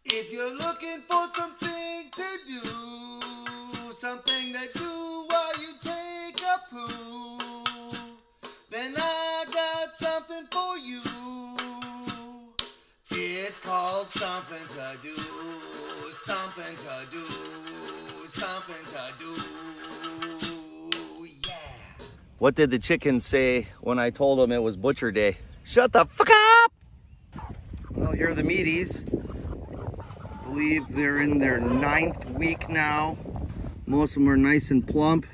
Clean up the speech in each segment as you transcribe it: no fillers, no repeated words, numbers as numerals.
If you're looking for something to do, something to do while you take a poo, then I got something for you. It's called something to do, something to do, something to do, yeah. What did the chickens say when I told them it was butcher day? Shut the fuck up! Well, here are the meaties. I believe they're in their 9th week now. Most of them are nice and plump.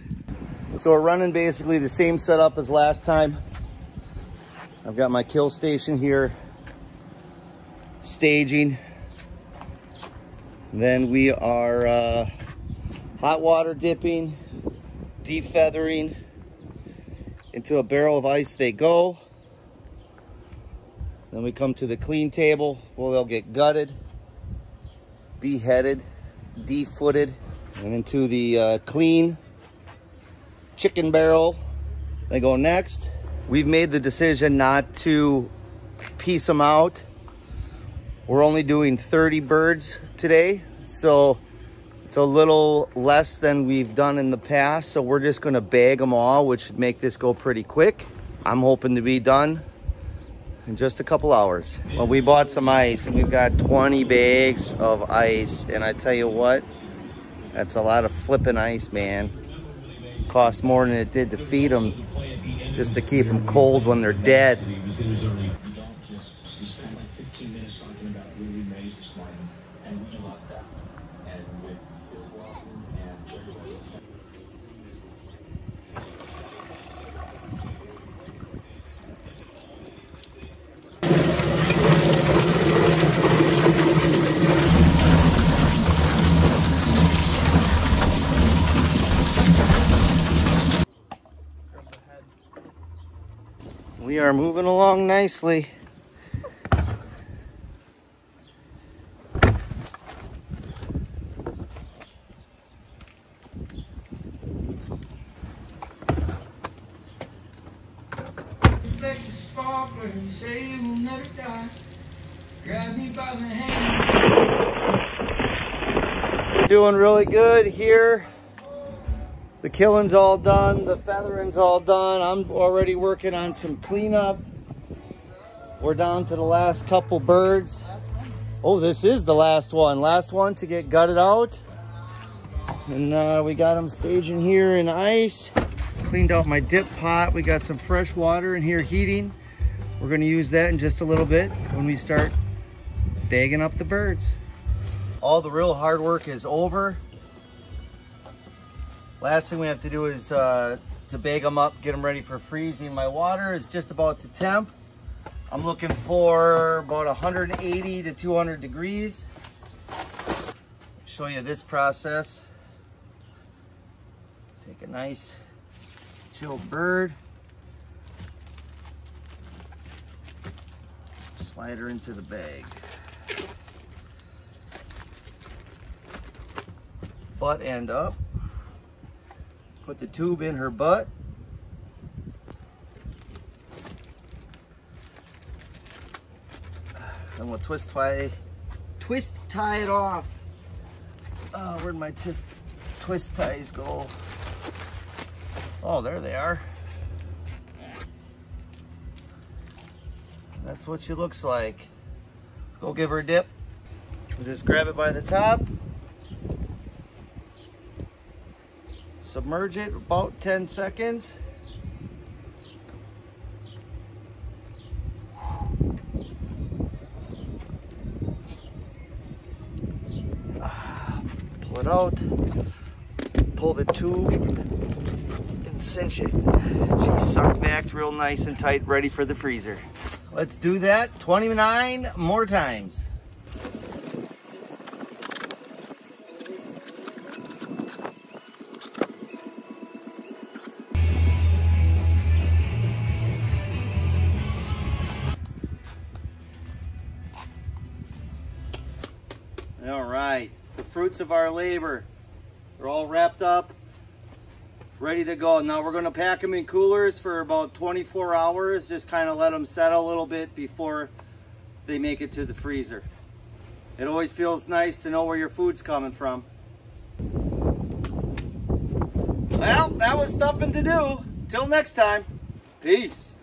So we're running basically the same setup as last time. I've got my kill station here, staging. Then we are hot water dipping, defeathering. Into a barrel of ice they go. Then we come to the clean table where they'll get gutted, beheaded, defooted, and into the clean chicken barrel they go next. We've made the decision not to piece them out. We're only doing 30 birds today, so it's a little less than we've done in the past. So we're just gonna bag them all, which should make this go pretty quick. I'm hoping to be done in just a couple hours. Well, we bought some ice and we've got 20 bags of ice. And I tell you what, that's a lot of flipping ice, man. Costs more than it did to feed them, just to keep them cold when they're dead. We are moving along nicely. We're doing really good here. The killing's all done, the feathering's all done. I'm already working on some cleanup. We're down to the last couple birds. Oh, this is the last one. Last one to get gutted out. And we got them staging here in ice. Cleaned out my dip pot. We got some fresh water in here heating. We're gonna use that in just a little bit when we start bagging up the birds. All the real hard work is over. Last thing we have to do is to bag them up, get them ready for freezing. My water is just about to temp. I'm looking for about 180 to 200 degrees. Show you this process. Take a nice chilled bird. Slide her into the bag. Butt end up. Put the tube in her butt. Then we'll twist tie it off. Oh, where'd my twist ties go? Oh, there they are. That's what she looks like. Let's go give her a dip. We'll just grab it by the top. Submerge it about 10 seconds. Pull it out. Pull the tube and cinch it. She's sucked back real nice and tight, ready for the freezer. Let's do that 29 more times. All right, the fruits of our labor. They're all wrapped up, ready to go. Now we're gonna pack them in coolers for about 24 hours. Just kind of let them settle a little bit before they make it to the freezer. It always feels nice to know where your food's coming from. Well, that was stuffing to do. Till next time, peace.